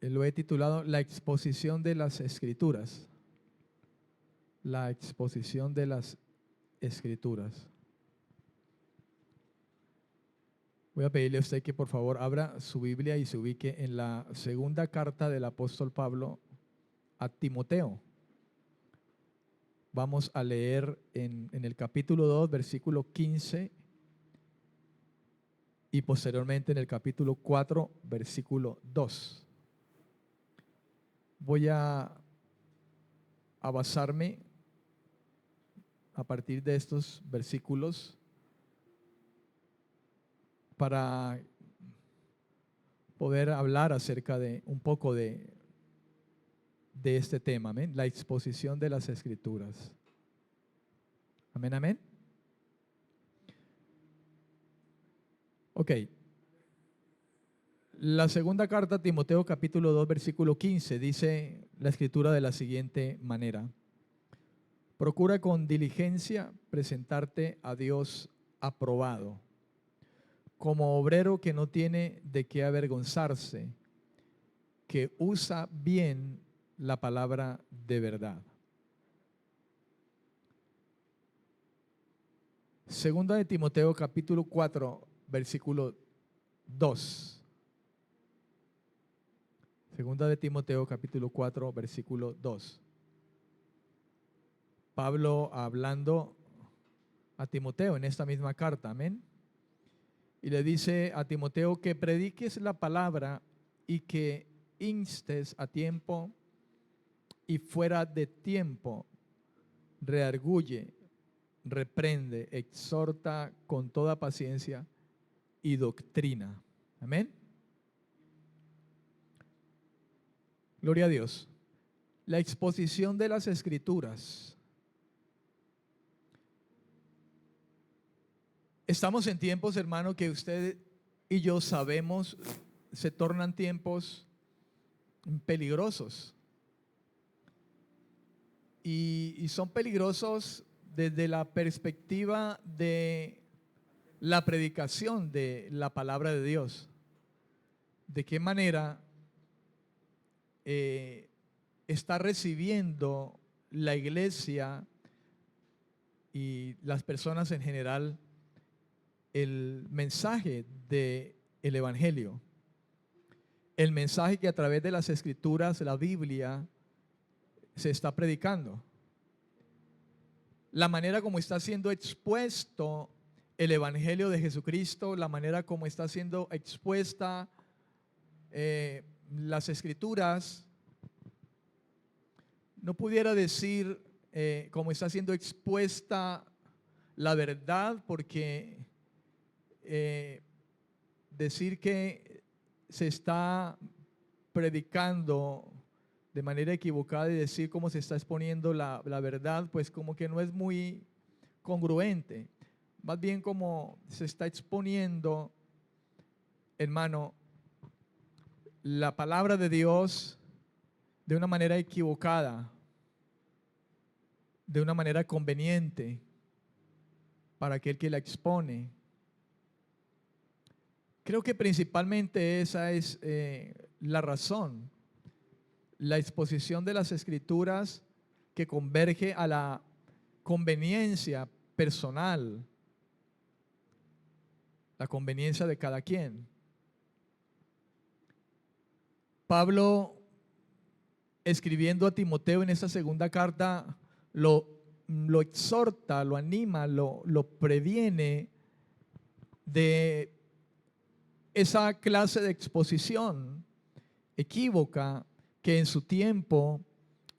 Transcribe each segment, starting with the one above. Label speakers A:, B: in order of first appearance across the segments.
A: Lo he titulado La exposición de las Escrituras. La exposición de las Escrituras. Voy a pedirle a usted que por favor abra su Biblia y se ubique en la segunda carta del apóstol Pablo a Timoteo. Vamos a leer en el capítulo 2, versículo 15 y posteriormente en el capítulo 4, versículo 2. Voy a basarme a partir de estos versículos para poder hablar acerca de un poco de este tema, amén, la exposición de las Escrituras. Amén, amén. Ok. La segunda carta a Timoteo, capítulo 2, versículo 15, dice la Escritura de la siguiente manera: procura con diligencia presentarte a Dios aprobado, como obrero que no tiene de qué avergonzarse, que usa bien la palabra de verdad. Segunda de Timoteo, capítulo 4, versículo 2. Segunda de Timoteo, capítulo 4, versículo 2. Pablo hablando a Timoteo en esta misma carta, amén. Y le dice a Timoteo que prediques la palabra y que instes a tiempo y fuera de tiempo, redarguye, reprende, exhorta con toda paciencia y doctrina. Amén. Gloria a Dios. La exposición de las Escrituras. Estamos en tiempos, hermano, que usted y yo sabemos se tornan tiempos peligrosos. Y son peligrosos desde la perspectiva de la predicación de la palabra de Dios. ¿De qué manera está recibiendo la iglesia y las personas en general el mensaje del evangelio? El mensaje que a través de las Escrituras, la Biblia, se está predicando. La manera como está siendo expuesto el evangelio de Jesucristo, la manera como está siendo expuesta las Escrituras, no pudiera decir cómo está siendo expuesta la verdad, porque decir que se está predicando de manera equivocada y decir cómo se está exponiendo la verdad, pues como que no es muy congruente. Más bien como se está exponiendo, hermano, la palabra de Dios de una manera equivocada, de una manera conveniente para aquel que la expone. Creo que principalmente esa es la razón, la exposición de las Escrituras que converge a la conveniencia personal, la conveniencia de cada quien. Pablo, escribiendo a Timoteo en esta segunda carta, lo exhorta, lo anima, lo previene de esa clase de exposición equívoca que en su tiempo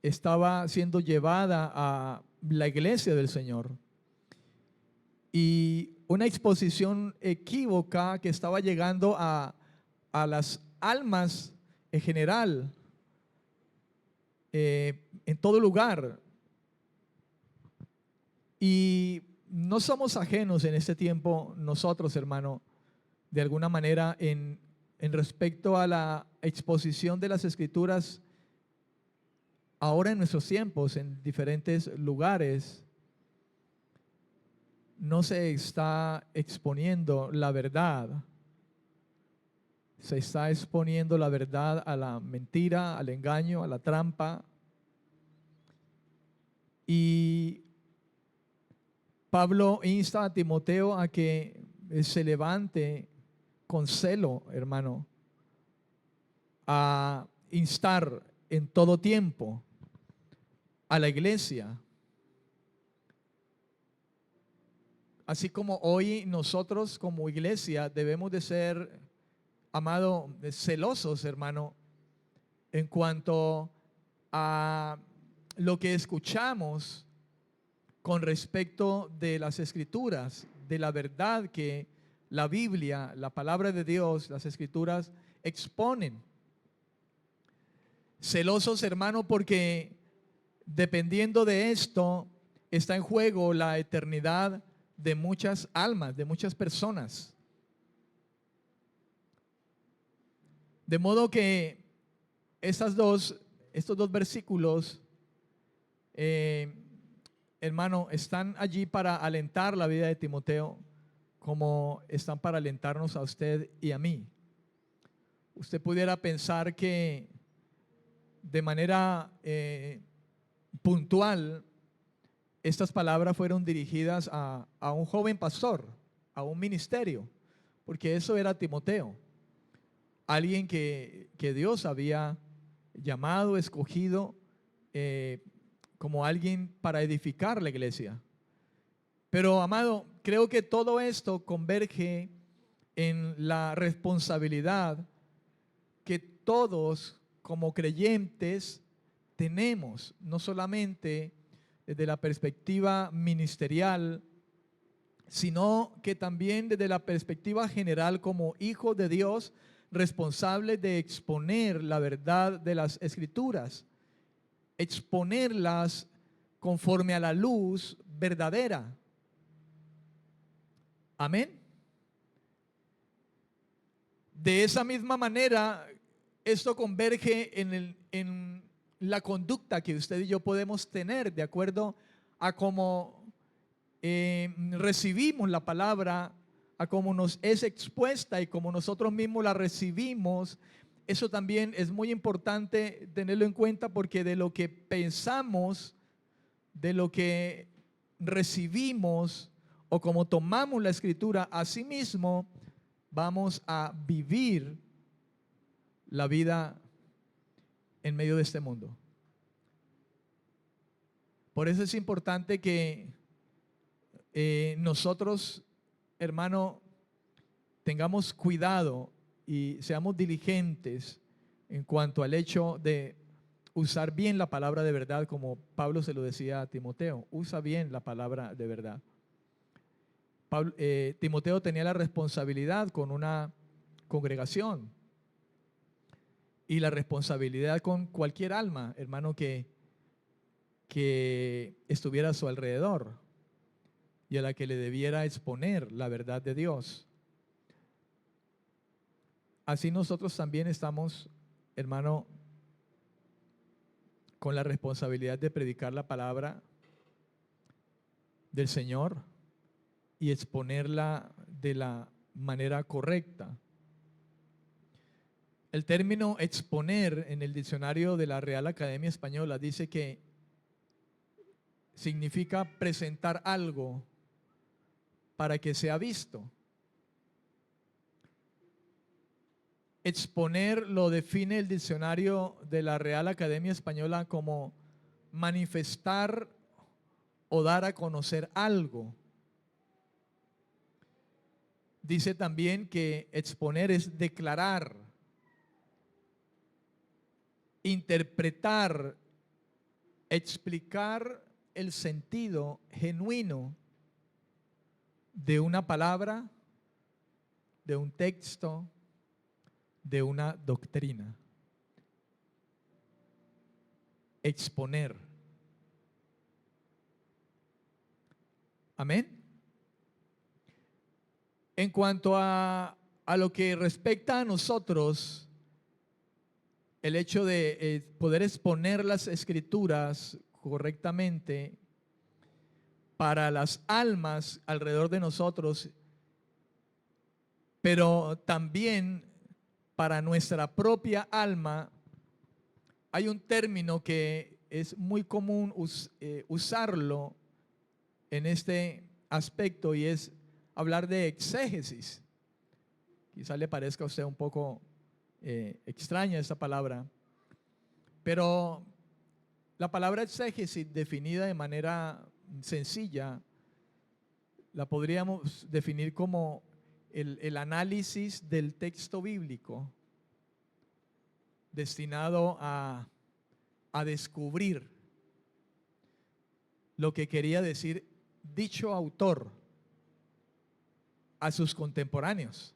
A: estaba siendo llevada a la iglesia del Señor, y una exposición equívoca que estaba llegando a las almas en general, en todo lugar. Y no somos ajenos en este tiempo nosotros, hermano, de alguna manera en respecto a la exposición de las Escrituras ahora en nuestros tiempos, en diferentes lugares. No se está exponiendo la verdad, Se está exponiendo la verdad a la mentira, al engaño, a la trampa. Y Pablo insta a Timoteo a que se levante con celo, hermano, a instar en todo tiempo a la iglesia. Así como hoy nosotros como iglesia debemos de ser, amado, celosos, hermano, en cuanto a lo que escuchamos con respecto de las escrituras, de la verdad que la Biblia, la palabra de Dios, las escrituras exponen. Celosos, hermano, porque dependiendo de esto está en juego la eternidad de muchas almas, de muchas personas. De modo que estos dos versículos, hermano, están allí para alentar la vida de Timoteo, como están para alentarnos a usted y a mí. Usted pudiera pensar que de manera puntual estas palabras fueron dirigidas a un joven pastor, a un ministerio, porque eso era Timoteo, alguien que Dios había llamado, escogido como alguien para edificar la iglesia. Pero, amado, creo que todo esto converge en la responsabilidad que todos como creyentes tenemos, no solamente desde la perspectiva ministerial, sino que también desde la perspectiva general como hijos de Dios, responsables de exponer la verdad de las escrituras, exponerlas conforme a la luz verdadera. Amén. De esa misma manera, esto converge en la conducta que usted y yo podemos tener de acuerdo a cómo recibimos la palabra, a cómo nos es expuesta y cómo nosotros mismos la recibimos. Eso también es muy importante tenerlo en cuenta, porque de lo que pensamos, de lo que recibimos o como tomamos la escritura, así mismo vamos a vivir la vida en medio de este mundo. Por eso es importante que nosotros, hermano, tengamos cuidado y seamos diligentes en cuanto al hecho de usar bien la palabra de verdad, como Pablo se lo decía a Timoteo: usa bien la palabra de verdad. Timoteo tenía la responsabilidad con una congregación y la responsabilidad con cualquier alma, hermano, que estuviera a su alrededor y a la que le debiera exponer la verdad de Dios. Así nosotros también estamos, hermano, con la responsabilidad de predicar la palabra del Señor y exponerla de la manera correcta. El término exponer en el diccionario de la Real Academia Española dice que significa presentar algo para que sea visto. Exponer lo define el diccionario de la Real Academia Española como manifestar o dar a conocer algo. Dice también que exponer es declarar, interpretar, explicar el sentido genuino de una palabra, de un texto, de una doctrina. Exponer. Amén. En cuanto a lo que respecta a nosotros, el hecho de poder exponer las escrituras correctamente para las almas alrededor de nosotros, pero también para nuestra propia alma, hay un término que es muy común usarlo en este aspecto y es hablar de exégesis. Quizá le parezca a usted un poco extraña esta palabra, pero la palabra exégesis, definida de manera sencilla, la podríamos definir como el análisis del texto bíblico destinado a descubrir lo que quería decir dicho autor a sus contemporáneos.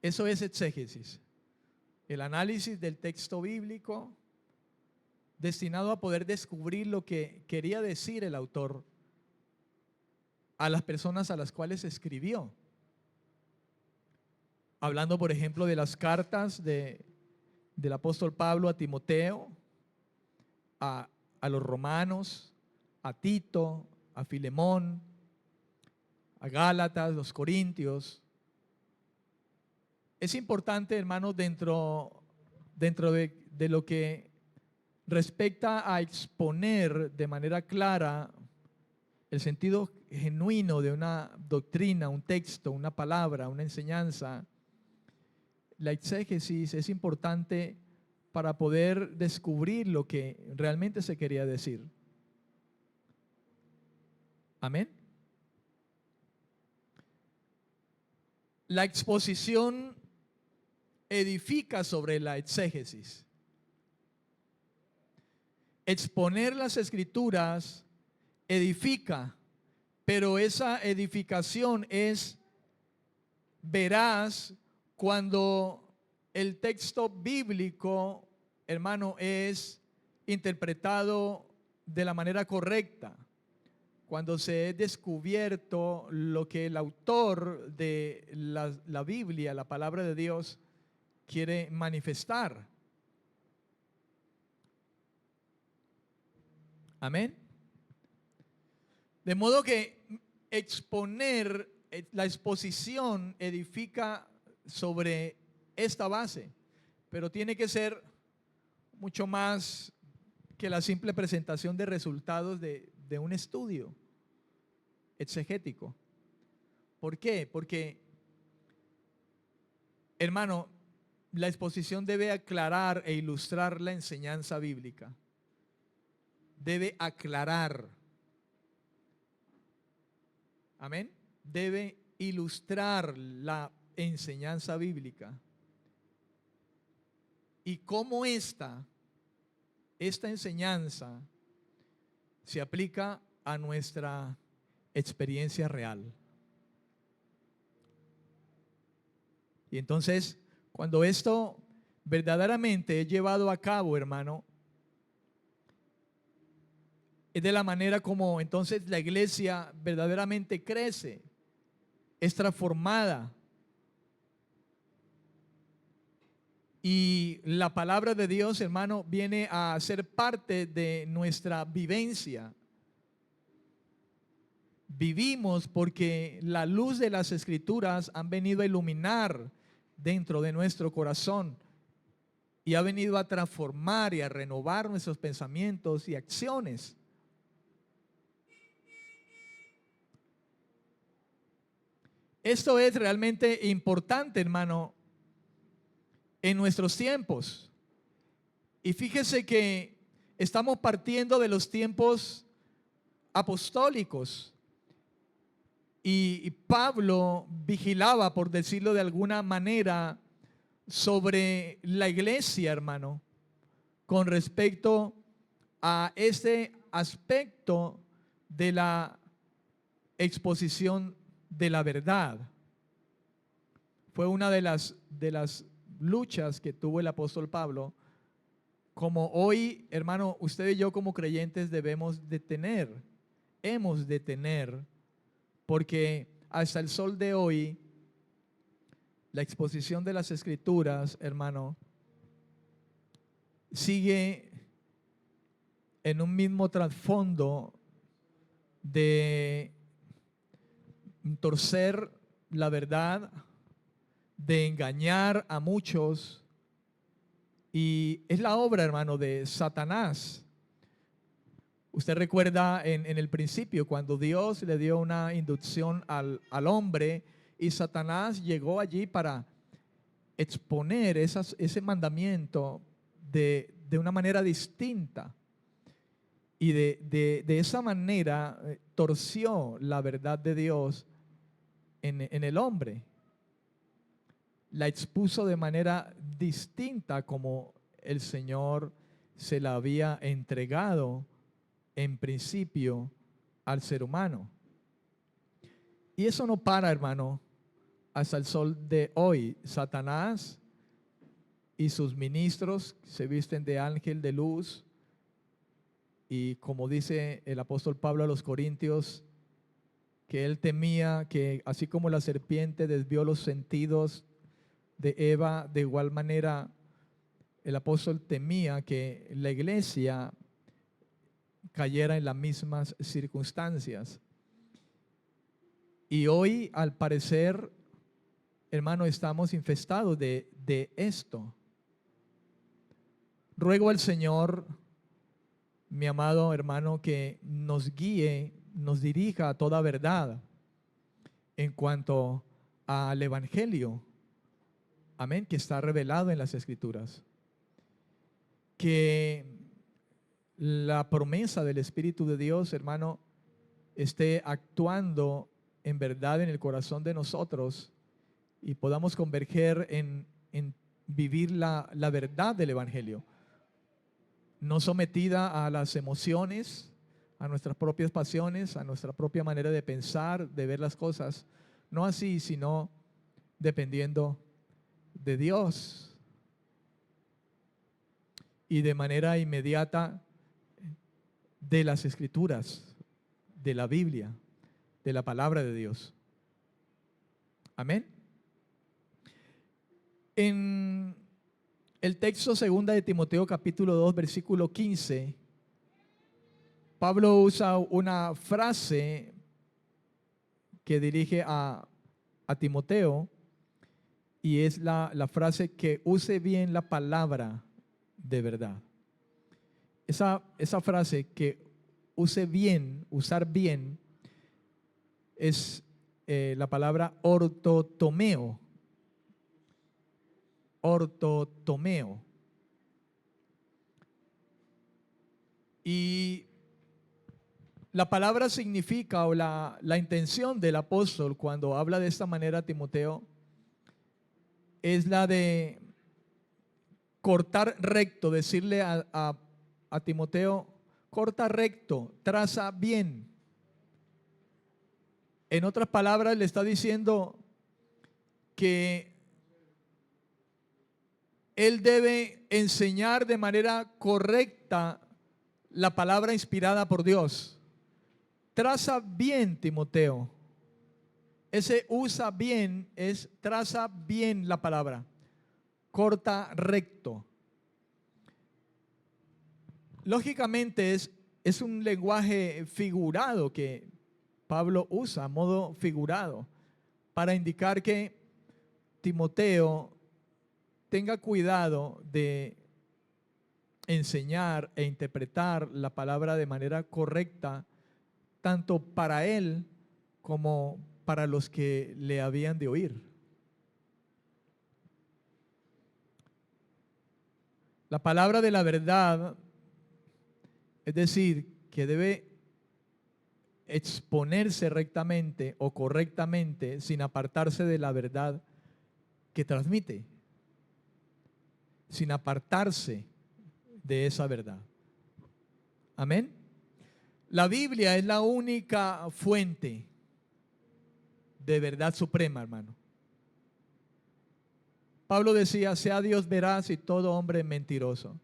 A: Eso es exégesis, el análisis del texto bíblico destinado a poder descubrir lo que quería decir el autor a las personas a las cuales escribió. Hablando, por ejemplo, de las cartas del apóstol Pablo a Timoteo, a los romanos, a Tito, a Filemón, a Gálatas, los corintios. Es importante, hermanos, dentro de lo que respecta a exponer de manera clara el sentido genuino de una doctrina, un texto, una palabra, una enseñanza. La exégesis es importante para poder descubrir lo que realmente se quería decir. Amén. La exposición edifica sobre la exégesis. Exponer las escrituras edifica, pero esa edificación es veraz cuando el texto bíblico, hermano, es interpretado de la manera correcta, cuando se ha descubierto lo que el autor de la Biblia, la palabra de Dios, quiere manifestar. Amén. De modo que exponer, la exposición edifica sobre esta base, pero tiene que ser mucho más que la simple presentación de resultados de un estudio exegético. ¿Por qué? Porque, hermano, la exposición debe aclarar e ilustrar la enseñanza bíblica. Debe aclarar. Amén. Debe ilustrar la enseñanza bíblica. Y cómo esta enseñanza se aplica a nuestra experiencia real. Y entonces, cuando esto verdaderamente es llevado a cabo, hermano, es de la manera como entonces la iglesia verdaderamente crece, es transformada. Y la palabra de Dios, hermano, viene a ser parte de nuestra vivencia. Vivimos porque la luz de las Escrituras han venido a iluminar dentro de nuestro corazón y ha venido a transformar y a renovar nuestros pensamientos y acciones. Esto es realmente importante, hermano, en nuestros tiempos. Y fíjese que estamos partiendo de los tiempos apostólicos. Y Pablo vigilaba, por decirlo de alguna manera, sobre la iglesia, hermano, con respecto a este aspecto de la exposición de la verdad. Fue una de las luchas que tuvo el apóstol Pablo, como hoy, hermano, usted y yo como creyentes debemos de tener, hemos de tener, porque hasta el sol de hoy, la exposición de las Escrituras, hermano, sigue en un mismo trasfondo de torcer la verdad, de engañar a muchos. Y es la obra, hermano, de Satanás. Usted recuerda en el principio cuando Dios le dio una inducción al hombre y Satanás llegó allí para exponer ese mandamiento de una manera distinta. Y de esa manera torció la verdad de Dios en el hombre. La expuso de manera distinta como el Señor se la había entregado en principio al ser humano. Y eso no para, hermano, hasta el sol de hoy. Satanás y sus ministros se visten de ángel de luz y como dice el apóstol Pablo a los Corintios, que él temía que así como la serpiente desvió los sentidos de Eva, de igual manera el apóstol temía que la iglesia cayera en las mismas circunstancias. Y hoy, al parecer, hermano, estamos infestados de esto. Ruego al Señor, mi amado hermano, que nos guíe, nos dirija a toda verdad en cuanto al Evangelio. Amén, que está revelado en las Escrituras. Que la promesa del Espíritu de Dios, hermano, esté actuando en verdad en el corazón de nosotros y podamos converger en vivir la verdad del Evangelio, no sometida a las emociones, a nuestras propias pasiones, a nuestra propia manera de pensar, de ver las cosas, no así, sino dependiendo de Dios y de manera inmediata de las Escrituras, de la Biblia, de la palabra de Dios. Amén. En el texto 2 de Timoteo capítulo 2 versículo 15, Pablo usa una frase que dirige a Timoteo y es la frase que use bien la palabra de verdad. Esa frase que use bien, usar bien, es la palabra ortotomeo. Ortotomeo. Y la palabra significa, o la intención del apóstol cuando habla de esta manera a Timoteo, es la de cortar recto, decirle a Timoteo, corta recto, traza bien. En otras palabras, le está diciendo que él debe enseñar de manera correcta la palabra inspirada por Dios. Traza bien, Timoteo. Ese usa bien es traza bien la palabra. Corta recto. Lógicamente es un lenguaje figurado que Pablo usa a modo figurado para indicar que Timoteo tenga cuidado de enseñar e interpretar la palabra de manera correcta, tanto para él como para los que le habían de oír. La palabra de la verdad, es decir, que debe exponerse rectamente o correctamente sin apartarse de la verdad que transmite, sin apartarse de esa verdad. Amén. La Biblia es la única fuente de verdad suprema, hermano. Pablo decía, sea Dios veraz y todo hombre mentiroso.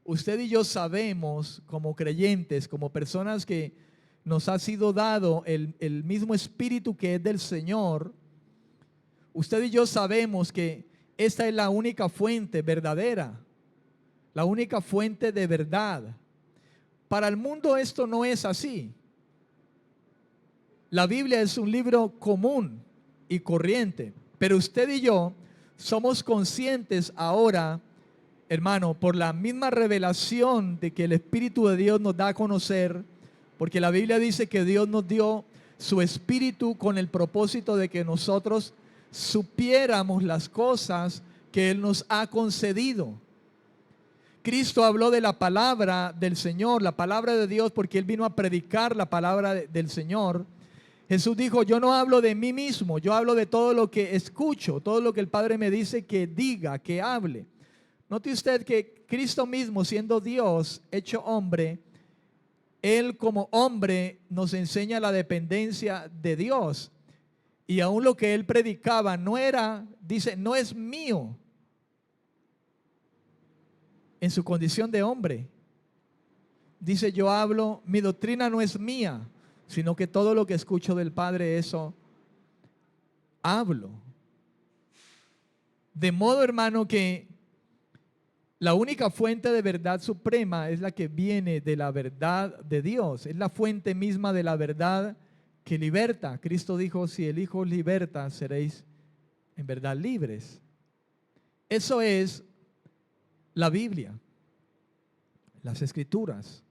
A: Usted y yo sabemos como creyentes, como personas que nos ha sido dado el mismo espíritu que es del Señor, usted y yo sabemos que esta es la única fuente verdadera, la única fuente de verdad. Para el mundo esto no es así. La Biblia es un libro común y corriente, pero usted y yo somos conscientes ahora, hermano, por la misma revelación de que el Espíritu de Dios nos da a conocer, porque la Biblia dice que Dios nos dio su Espíritu con el propósito de que nosotros supiéramos las cosas que Él nos ha concedido. Cristo habló de la palabra del Señor, la palabra de Dios, porque Él vino a predicar la palabra del Señor. Jesús dijo, yo no hablo de mí mismo, yo hablo de todo lo que escucho, todo lo que el Padre me dice que diga, que hable. Note usted que Cristo mismo, siendo Dios, hecho hombre, Él como hombre nos enseña la dependencia de Dios. Y aún lo que Él predicaba no era, dice, no es mío. En su condición de hombre. Dice, yo hablo, mi doctrina no es mía, sino que todo lo que escucho del Padre, eso hablo. De modo, hermano, que la única fuente de verdad suprema es la que viene de la verdad de Dios. Es la fuente misma de la verdad que liberta. Cristo dijo, si el Hijo liberta, seréis en verdad libres. Eso es la Biblia, las Escrituras.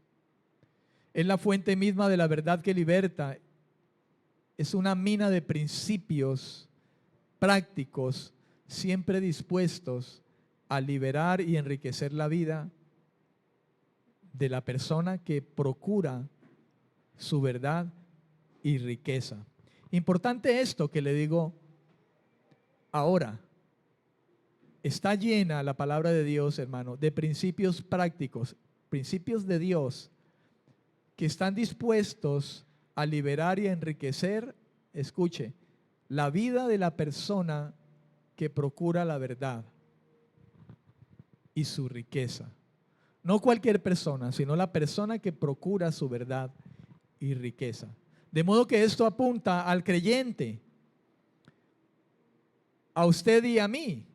A: Es la fuente misma de la verdad que liberta. Es una mina de principios prácticos, siempre dispuestos a liberar y enriquecer la vida de la persona que procura su verdad y riqueza. Importante esto que le digo ahora. Está llena la palabra de Dios, hermano, de principios prácticos, principios de Dios que están dispuestos a liberar y a enriquecer, escuche, la vida de la persona que procura la verdad y su riqueza. No cualquier persona, sino la persona que procura su verdad y riqueza. De modo que esto apunta al creyente, a usted y a mí.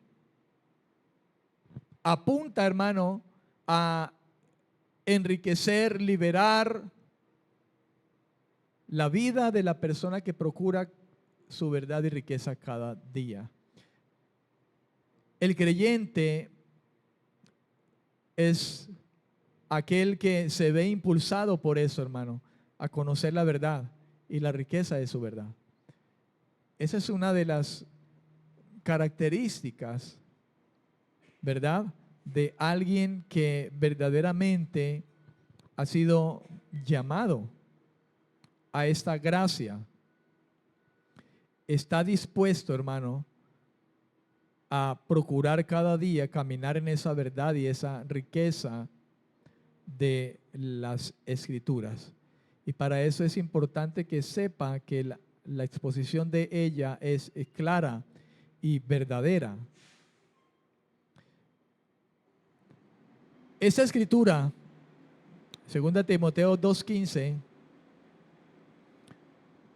A: Apunta, hermano, a enriquecer, liberar la vida de la persona que procura su verdad y riqueza cada día. El creyente es aquel que se ve impulsado por eso, hermano, a conocer la verdad y la riqueza de su verdad. Esa es una de las características, ¿verdad?, de alguien que verdaderamente ha sido llamado a esta gracia. Está dispuesto, hermano, a procurar cada día caminar en esa verdad y esa riqueza de las Escrituras. Y para eso es importante que sepa que la exposición de ella es clara y verdadera. Esta escritura, 2 Timoteo 2:15,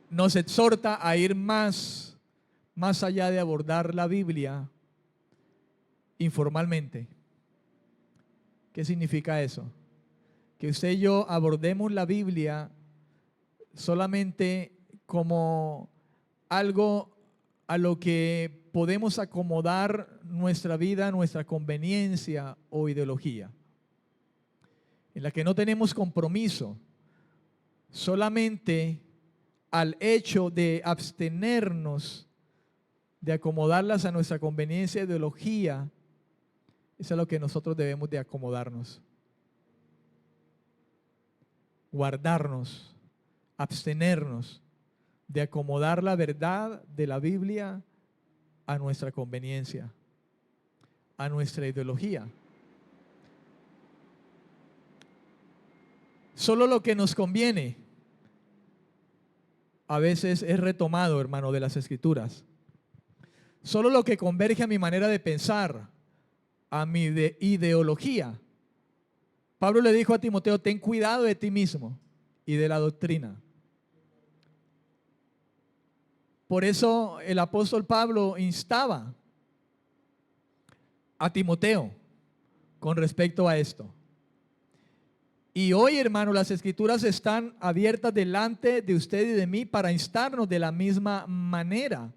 A: nos exhorta a ir más allá de abordar la Biblia informalmente. ¿Qué significa eso? Que usted y yo abordemos la Biblia solamente como algo a lo que podemos acomodar nuestra vida, nuestra conveniencia o ideología, en la que no tenemos compromiso, solamente al hecho de abstenernos de acomodarlas a nuestra conveniencia e ideología. Es a lo que nosotros debemos de acomodarnos, guardarnos, abstenernos de acomodar la verdad de la Biblia a nuestra conveniencia, a nuestra ideología. Solo lo que nos conviene a veces es retomado, hermano, de las Escrituras. Solo lo que converge a mi manera de pensar, a mi ideología. Pablo le dijo a Timoteo, ten cuidado de ti mismo y de la doctrina. Por eso el apóstol Pablo instaba a Timoteo con respecto a esto. Y hoy, hermano, las Escrituras están abiertas delante de usted y de mí para instarnos de la misma manera.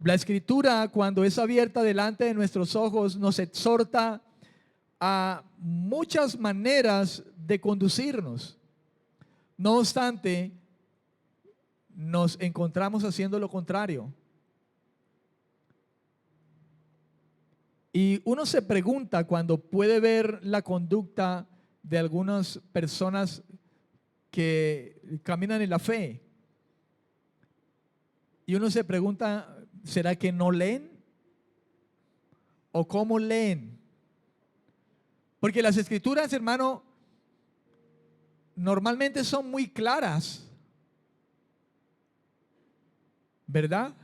A: La Escritura, cuando es abierta delante de nuestros ojos, nos exhorta a muchas maneras de conducirnos. No obstante, nos encontramos haciendo lo contrario. Y uno se pregunta cuando puede ver la conducta de algunas personas que caminan en la fe. Y uno se pregunta, ¿será que no leen? ¿O cómo leen? Porque las escrituras, hermano, normalmente son muy claras, ¿verdad?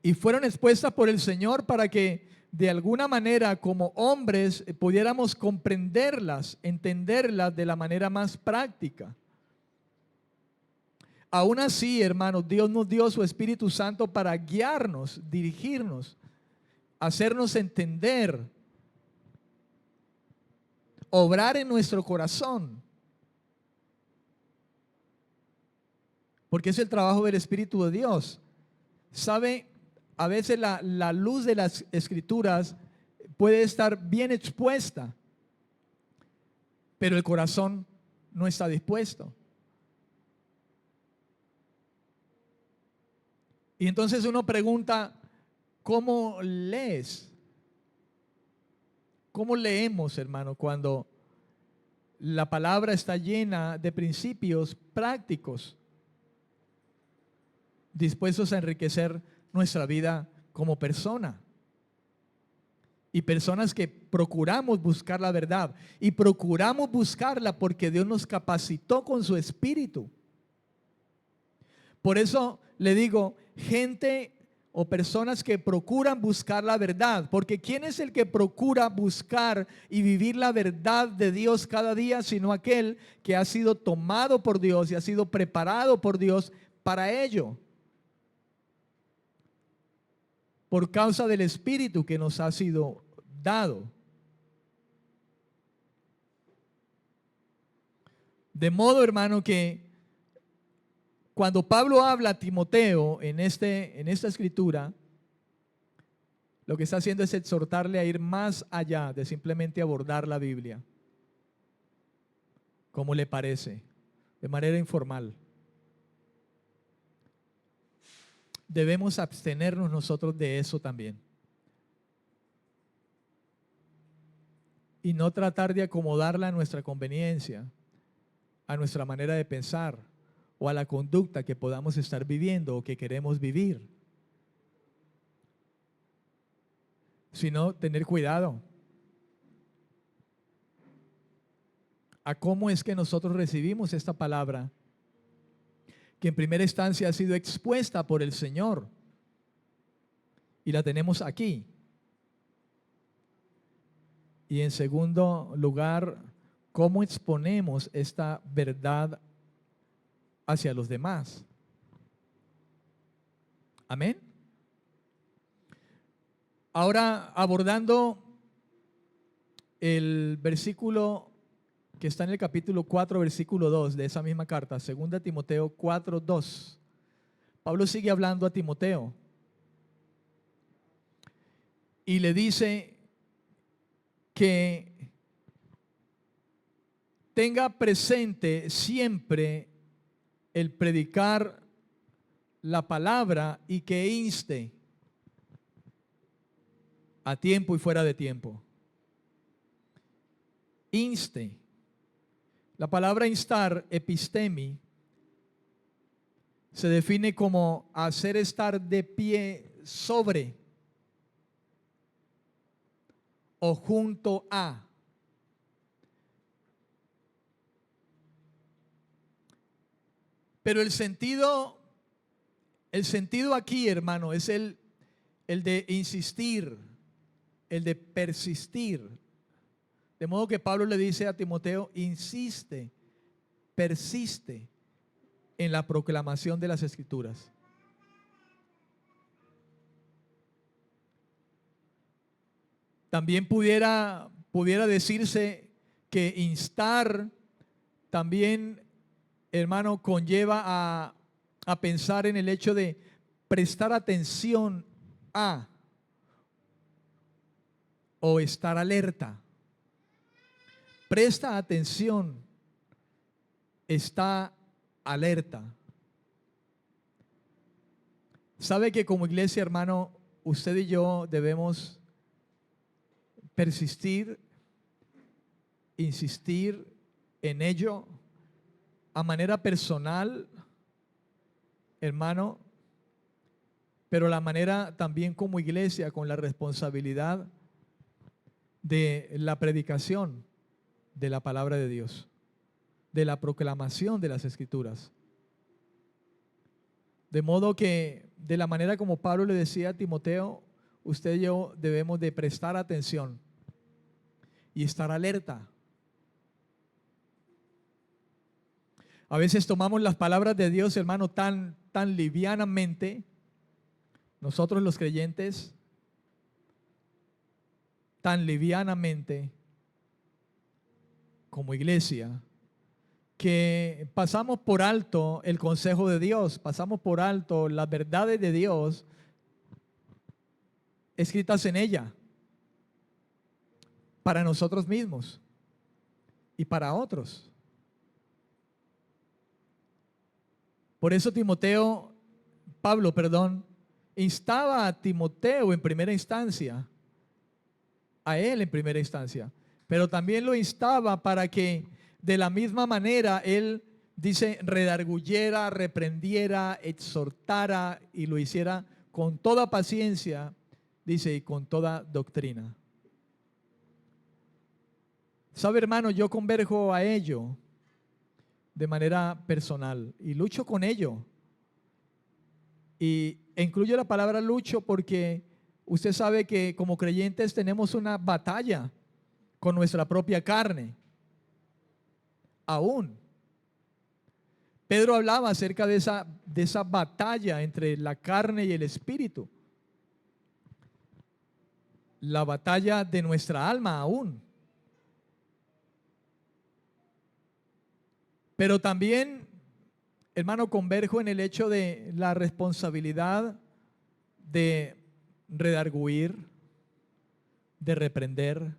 A: Y fueron expuestas por el Señor para que de alguna manera como hombres pudiéramos comprenderlas, entenderlas de la manera más práctica. Aún así, hermanos, Dios nos dio su Espíritu Santo para guiarnos, dirigirnos, hacernos entender, obrar en nuestro corazón. Porque es el trabajo del Espíritu de Dios. ¿Sabe? A veces la luz de las Escrituras puede estar bien expuesta, pero el corazón no está dispuesto. Y entonces uno pregunta, ¿cómo lees? ¿Cómo leemos, hermano, cuando la palabra está llena de principios prácticos dispuestos a enriquecer nuestra vida como persona? Y personas que procuramos buscar la verdad y procuramos buscarla porque Dios nos capacitó con su Espíritu. Por eso le digo, gente o personas que procuran buscar la verdad, porque ¿quién es el que procura buscar y vivir la verdad de Dios cada día? Sino aquel que ha sido tomado por Dios y ha sido preparado por Dios para ello, por causa del Espíritu que nos ha sido dado. De modo, hermano, que cuando Pablo habla a Timoteo en esta escritura, lo que está haciendo es exhortarle a ir más allá de simplemente abordar la Biblia, como le parece, de manera informal. Debemos abstenernos nosotros de eso también. Y no tratar de acomodarla a nuestra conveniencia, a nuestra manera de pensar o a la conducta que podamos estar viviendo o que queremos vivir. Sino tener cuidado a cómo es que nosotros recibimos esta palabra, que en primera instancia ha sido expuesta por el Señor y la tenemos aquí. Y en segundo lugar, cómo exponemos esta verdad hacia los demás. Amén. Ahora, abordando el versículo que está en el capítulo 4, versículo 2 de esa misma carta, 2 Timoteo 4, 2. Pablo sigue hablando a Timoteo y le dice que tenga presente siempre el predicar la palabra y que inste a tiempo y fuera de tiempo. Inste. La palabra instar, epistemi, se define como hacer estar de pie sobre o junto a. Pero el sentido aquí, hermano, es el de insistir, el de persistir. De modo que Pablo le dice a Timoteo, insiste, persiste en la proclamación de las Escrituras. También pudiera decirse que instar también, hermano, conlleva a pensar en el hecho de prestar atención a o estar alerta. Presta atención, está alerta. Sabe que como iglesia, hermano, usted y yo debemos persistir, insistir en ello a manera personal, hermano, pero la manera también como iglesia, con la responsabilidad de la predicación de la palabra de Dios, de la proclamación de las Escrituras. De modo que, de la manera como Pablo le decía a Timoteo, usted y yo debemos de prestar atención y estar alerta. A veces tomamos las palabras de Dios, hermano, tan livianamente. Nosotros los creyentes, tan livianamente como iglesia, que pasamos por alto el consejo de Dios, pasamos por alto las verdades de Dios escritas en ella, para nosotros mismos y para otros. Por eso Pablo, instaba a Timoteo en primera instancia, a él en primera instancia, pero también lo instaba para que de la misma manera él, dice, redarguyera, reprendiera, exhortara y lo hiciera con toda paciencia, dice, y con toda doctrina. ¿Sabe, hermano? Yo converjo a ello de manera personal y lucho con ello. Y incluyo la palabra lucho porque usted sabe que como creyentes tenemos una batalla con nuestra propia carne. Aún. Pedro hablaba acerca de esa batalla entre la carne y el espíritu. La batalla de nuestra alma aún. Pero también, hermano, converjo en el hecho de la responsabilidad de redarguir, de reprender,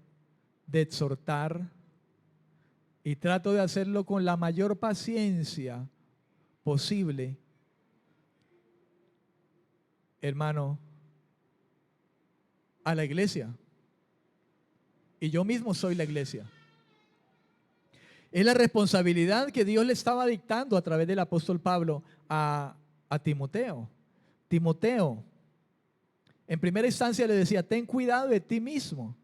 A: de exhortar, y trato de hacerlo con la mayor paciencia posible, hermano, a la iglesia. Y yo mismo soy la iglesia. Es la responsabilidad que Dios le estaba dictando a través del apóstol Pablo a Timoteo. Timoteo, en primera instancia le decía, ten cuidado de ti mismo.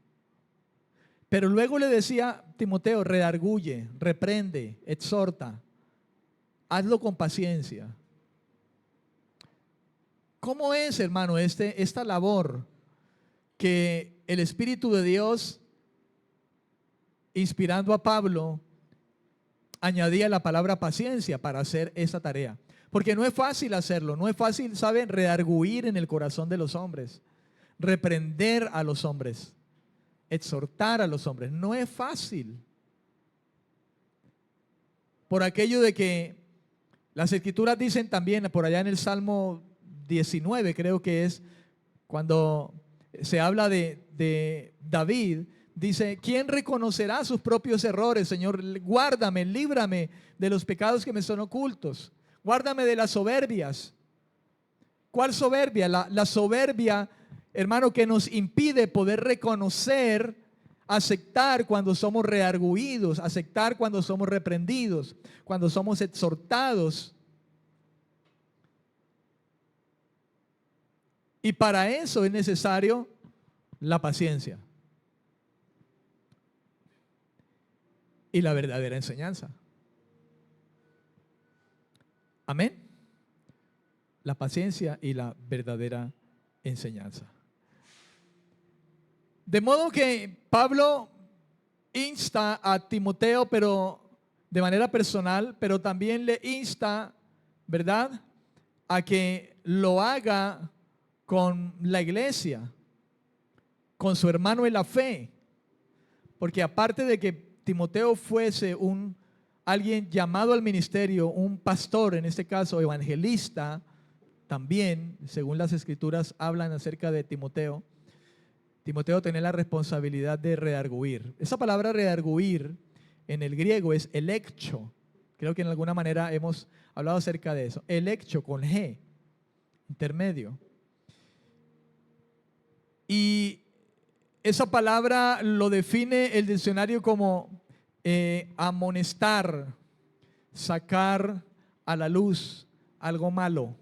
A: Pero luego le decía, Timoteo, redarguye, reprende, exhorta, hazlo con paciencia. ¿Cómo es, hermano, esta labor que el Espíritu de Dios, inspirando a Pablo, añadía la palabra paciencia para hacer esa tarea? Porque no es fácil hacerlo, no es fácil, ¿saben? Redarguir en el corazón de los hombres, reprender a los hombres, exhortar a los hombres. No es fácil. Por aquello de que las Escrituras dicen también, por allá en el Salmo 19, creo que es, cuando se habla de David, dice, ¿quién reconocerá sus propios errores? Señor, guárdame, líbrame de los pecados que me son ocultos. Guárdame de las soberbias. ¿Cuál soberbia? La soberbia, hermano, que nos impide poder reconocer, aceptar cuando somos redarguidos, aceptar cuando somos reprendidos, cuando somos exhortados. Y para eso es necesario la paciencia y la verdadera enseñanza. Amén. La paciencia y la verdadera enseñanza. De modo que Pablo insta a Timoteo, pero de manera personal, pero también le insta, ¿verdad?, a que lo haga con la iglesia, con su hermano en la fe. Porque aparte de que Timoteo fuese un alguien llamado al ministerio, un pastor, en este caso evangelista, también, según las escrituras hablan acerca de Timoteo. Timoteo tenía la responsabilidad de redarguir. Esa palabra redarguir en el griego es eleccho. Creo que en alguna manera hemos hablado acerca de eso. Eleccho con G, intermedio. Y esa palabra lo define el diccionario como amonestar, sacar a la luz algo malo.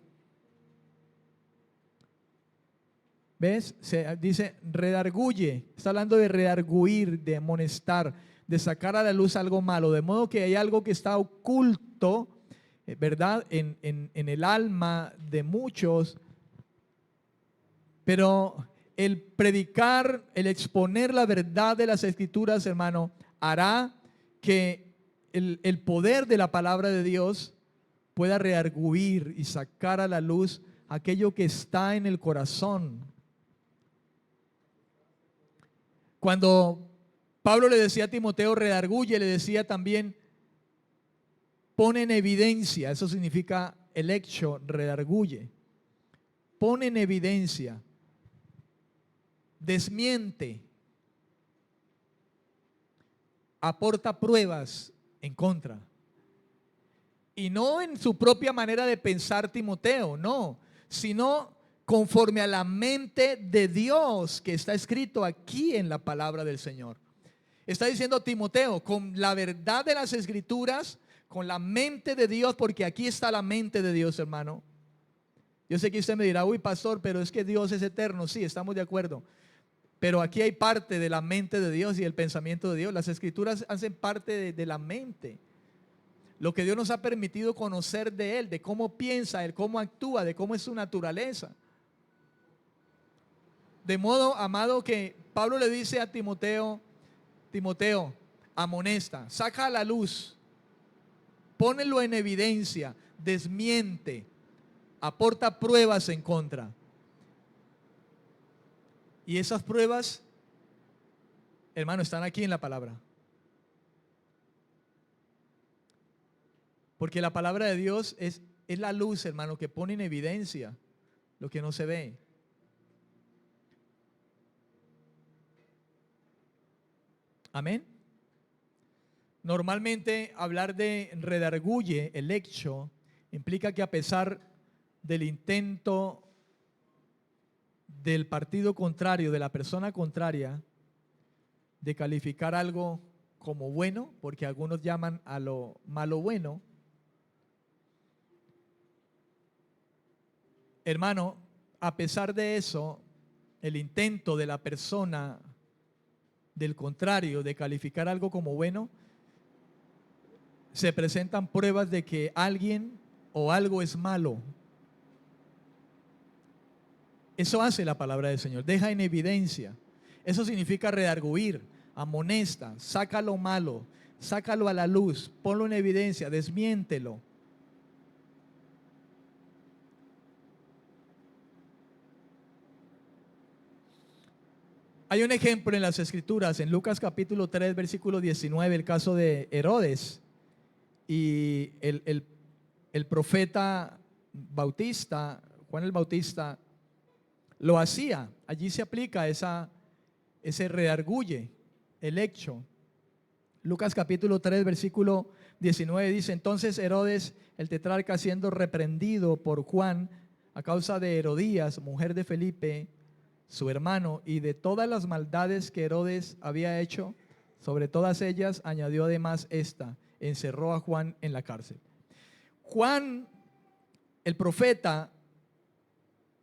A: ¿Ves? Se dice redarguye. Está hablando de redarguir, de amonestar, de sacar a la luz algo malo. De modo que hay algo que está oculto, ¿verdad? En el alma de muchos. Pero el predicar, el exponer la verdad de las escrituras, hermano, hará que el poder de la palabra de Dios pueda redarguir y sacar a la luz aquello que está en el corazón. Cuando Pablo le decía a Timoteo, redarguye, le decía también, pone en evidencia, eso significa el hecho, redarguye, pone en evidencia, desmiente, aporta pruebas en contra. Y no en su propia manera de pensar Timoteo, no, sino conforme a la mente de Dios que está escrito aquí en la palabra del Señor. Está diciendo Timoteo, con la verdad de las escrituras, con la mente de Dios, porque aquí está la mente de Dios, hermano. Yo sé que usted me dirá, uy, pastor, pero es que Dios es eterno. Sí, estamos de acuerdo. Pero aquí hay parte de la mente de Dios y el pensamiento de Dios. Las escrituras hacen parte de la mente. Lo que Dios nos ha permitido conocer de Él, de cómo piensa Él, cómo actúa, de cómo es su naturaleza. De modo, amado, que Pablo le dice a Timoteo, Timoteo, amonesta, saca a la luz, pónelo en evidencia, desmiente, aporta pruebas en contra. Y esas pruebas, hermano, están aquí en la palabra. Porque la palabra de Dios es la luz, hermano, que pone en evidencia lo que no se ve. Amén. Normalmente hablar de redarguye, el hecho, implica que a pesar del intento del partido contrario, de la persona contraria, de calificar algo como bueno, porque algunos llaman a lo malo bueno, hermano, a pesar de eso, el intento de la persona del contrario de calificar algo como bueno, se presentan pruebas de que alguien o algo es malo. Eso hace la palabra del Señor, deja en evidencia. Eso significa redarguir, amonesta, saca lo malo, sácalo a la luz, ponlo en evidencia, desmiéntelo. Hay un ejemplo en las escrituras, en Lucas capítulo 3, versículo 19, el caso de Herodes y el profeta Bautista, Juan el Bautista, lo hacía. Allí se aplica ese redarguye, el hecho. Lucas capítulo 3, versículo 19 dice, entonces Herodes, el tetrarca, siendo reprendido por Juan a causa de Herodías, mujer de Felipe, su hermano, y de todas las maldades que Herodes había hecho, sobre todas ellas añadió además esta, encerró a Juan en la cárcel. Juan, el profeta,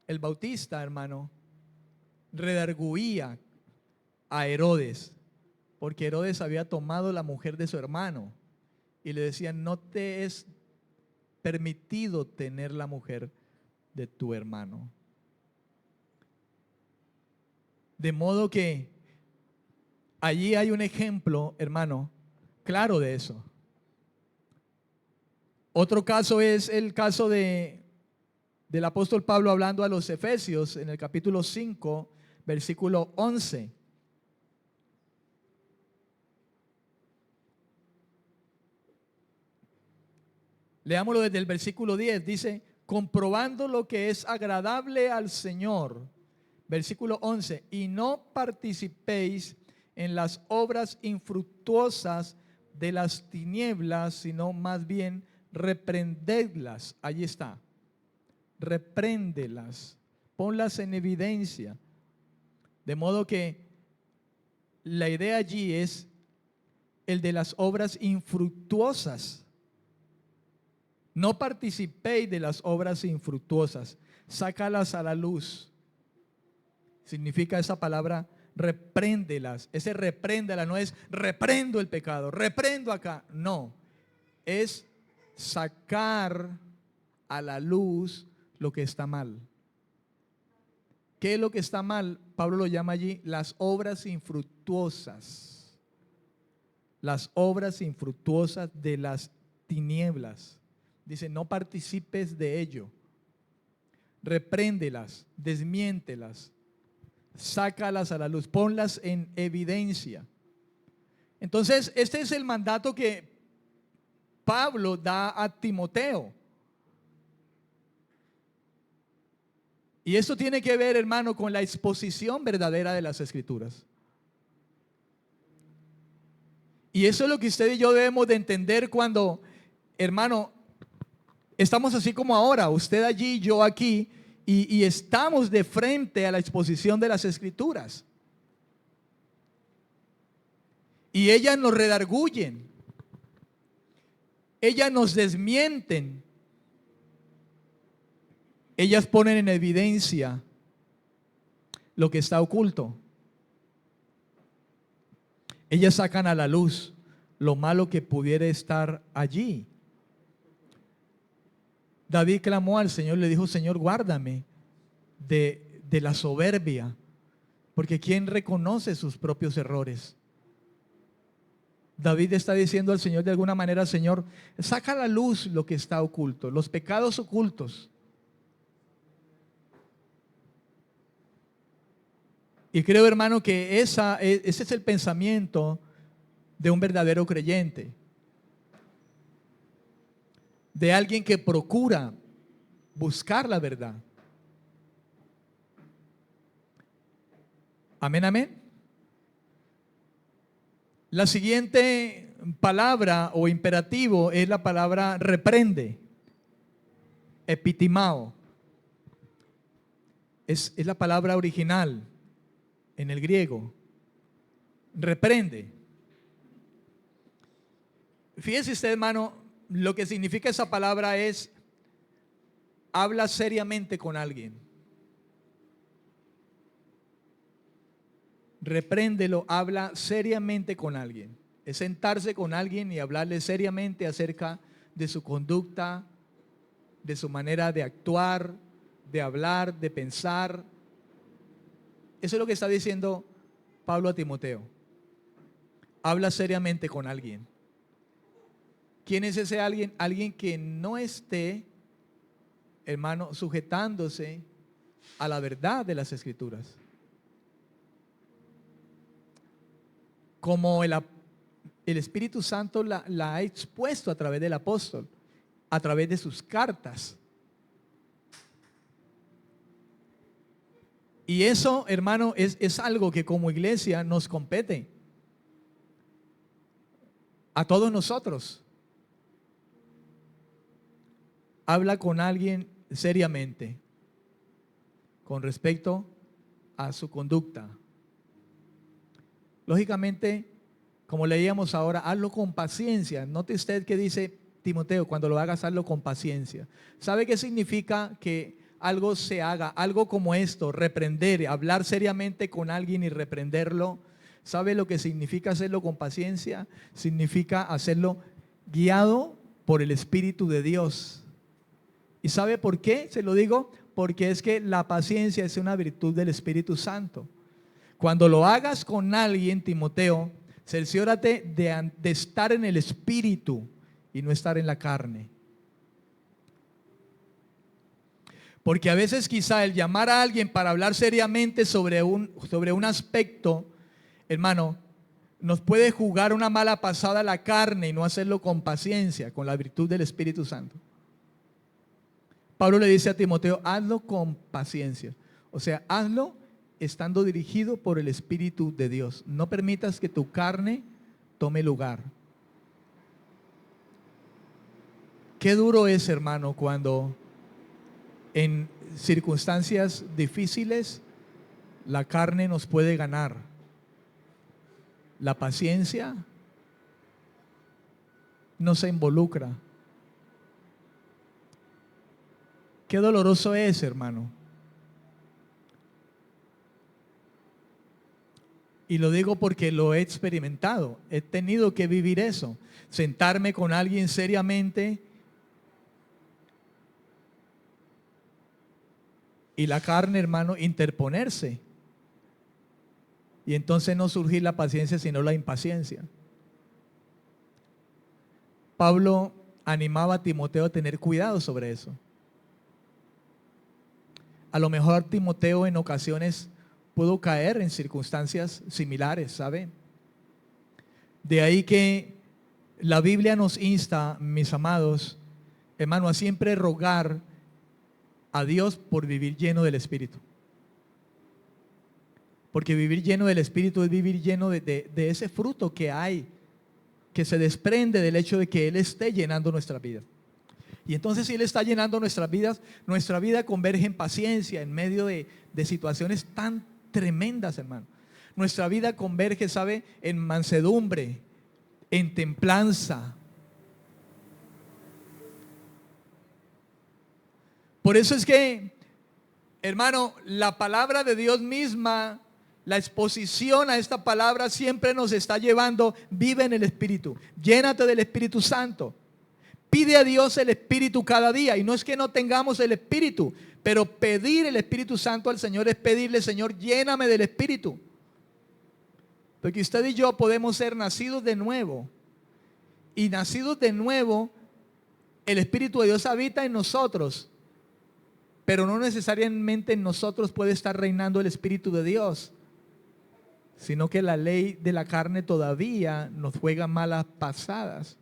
A: el Bautista, hermano, redarguía a Herodes, porque Herodes había tomado la mujer de su hermano y le decía, no te es permitido tener la mujer de tu hermano. De modo que allí hay un ejemplo, hermano, claro de eso. Otro caso es el caso del apóstol Pablo hablando a los Efesios en el capítulo 5, versículo 11. Leámoslo desde el versículo 10. Dice, comprobando lo que es agradable al Señor. Versículo 11. Y no participéis en las obras infructuosas de las tinieblas, sino más bien reprendedlas. Allí está. Repréndelas. Ponlas en evidencia. De modo que la idea allí es el de las obras infructuosas. No participéis de las obras infructuosas, sácalas a la luz. Significa esa palabra, repréndelas. Ese repréndela no es reprendo el pecado, reprendo acá. No, es sacar a la luz lo que está mal. ¿Qué es lo que está mal? Pablo lo llama allí las obras infructuosas. Las obras infructuosas de las tinieblas. Dice, no participes de ello. Repréndelas, desmiéntelas, sácalas a la luz, ponlas en evidencia. Entonces, este es el mandato que Pablo da a Timoteo. Y esto tiene que ver, hermano, con la exposición verdadera de las Escrituras. Y eso es lo que usted y yo debemos de entender cuando, hermano, estamos así como ahora, usted allí, yo aquí, y estamos de frente a la exposición de las Escrituras. Y ellas nos redargüyen, ellas nos desmienten, ellas ponen en evidencia lo que está oculto. Ellas sacan a la luz lo malo que pudiera estar allí. David clamó al Señor, le dijo, Señor, guárdame de la soberbia, porque ¿quién reconoce sus propios errores? David está diciendo al Señor de alguna manera, Señor, saca a la luz lo que está oculto, los pecados ocultos. Y creo, hermano, que ese es el pensamiento de un verdadero creyente. De alguien que procura buscar la verdad. Amén, amén. La siguiente palabra o imperativo es la palabra reprende. Epitimao. Es la palabra original en el griego. Reprende. Fíjese usted, hermano, lo que significa esa palabra es habla seriamente con alguien. Repréndelo, habla seriamente con alguien. Es sentarse con alguien y hablarle seriamente acerca de su conducta, de su manera de actuar, de hablar, de pensar. Eso es lo que está diciendo Pablo a Timoteo. Habla seriamente con alguien. ¿Quién es ese alguien? Alguien que no esté, hermano, sujetándose a la verdad de las Escrituras. Como el Espíritu Santo la ha expuesto a través del apóstol, a través de sus cartas. Y eso, hermano, es algo que como iglesia nos compete a todos nosotros. Habla con alguien seriamente con respecto a su conducta. Lógicamente, como leíamos ahora, hazlo con paciencia. Note usted que dice Timoteo, cuando lo hagas, hazlo con paciencia. ¿Sabe qué significa que algo se haga, algo como esto, reprender, hablar seriamente con alguien y reprenderlo? ¿Sabe lo que significa hacerlo con paciencia? Significa hacerlo guiado por el Espíritu de Dios. ¿Y sabe por qué? Se lo digo, porque es que la paciencia es una virtud del Espíritu Santo. Cuando lo hagas con alguien, Timoteo, cerciórate de estar en el Espíritu y no estar en la carne. Porque a veces quizá el llamar a alguien para hablar seriamente sobre un aspecto, hermano, nos puede jugar una mala pasada a la carne y no hacerlo con paciencia, con la virtud del Espíritu Santo. Pablo le dice a Timoteo, hazlo con paciencia. O sea, hazlo estando dirigido por el Espíritu de Dios. No permitas que tu carne tome lugar. Qué duro es, hermano, cuando en circunstancias difíciles la carne nos puede ganar. La paciencia no se involucra. Qué doloroso es, hermano. Y lo digo porque lo he experimentado. He tenido que vivir eso. Sentarme con alguien seriamente y la carne, hermano, interponerse. Y entonces no surgir la paciencia, sino la impaciencia. Pablo animaba a Timoteo a tener cuidado sobre eso. A lo mejor Timoteo en ocasiones pudo caer en circunstancias similares, ¿sabe? De ahí que la Biblia nos insta, mis amados, hermano, a siempre rogar a Dios por vivir lleno del Espíritu. Porque vivir lleno del Espíritu es vivir lleno de ese fruto que hay, que se desprende del hecho de que Él esté llenando nuestra vida. Y entonces si Él está llenando nuestras vidas, nuestra vida converge en paciencia en medio de situaciones tan tremendas, hermano. Nuestra vida converge, ¿sabe?, en mansedumbre, en templanza. Por eso es que, hermano, la palabra de Dios misma, la exposición a esta palabra siempre nos está llevando, vive en el Espíritu, llénate del Espíritu Santo. Pide a Dios el Espíritu cada día. Y no es que no tengamos el Espíritu, pero pedir el Espíritu Santo al Señor es pedirle, Señor, lléname del Espíritu. Porque usted y yo podemos ser nacidos de nuevo. Y nacidos de nuevo, el Espíritu de Dios habita en nosotros. Pero no necesariamente en nosotros puede estar reinando el Espíritu de Dios, sino que la ley de la carne todavía nos juega malas pasadas.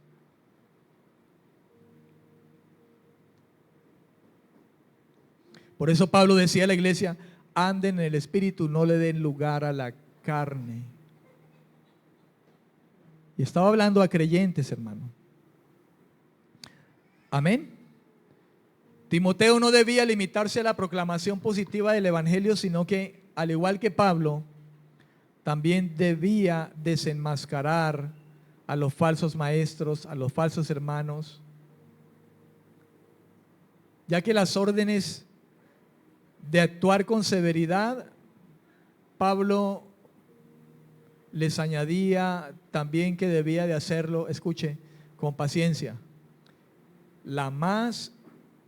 A: Por eso Pablo decía a la iglesia, anden en el Espíritu, no le den lugar a la carne. Y estaba hablando a creyentes, hermano. Amén. Timoteo no debía limitarse a la proclamación positiva del Evangelio, sino que, al igual que Pablo, también debía desenmascarar a los falsos maestros, a los falsos hermanos, ya que las órdenes de actuar con severidad, Pablo les añadía también que debía de hacerlo, escuche, con paciencia. La más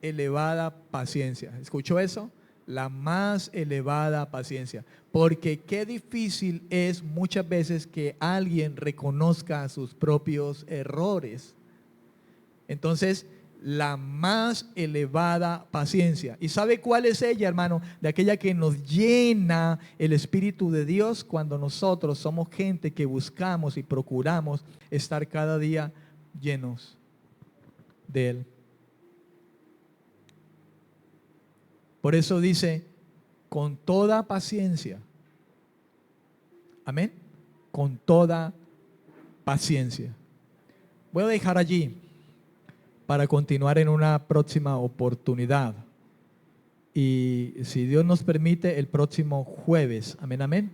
A: elevada paciencia. ¿Escuchó eso? La más elevada paciencia. Porque qué difícil es muchas veces que alguien reconozca sus propios errores. Entonces, la más elevada paciencia. ¿Y sabe cuál es ella, hermano? De aquella que nos llena el Espíritu de Dios cuando nosotros somos gente que buscamos y procuramos estar cada día llenos de Él. Por eso dice, con toda paciencia. Amén. Con toda paciencia. Voy a dejar allí para continuar en una próxima oportunidad. Y si Dios nos permite, el próximo jueves. Amén, amén.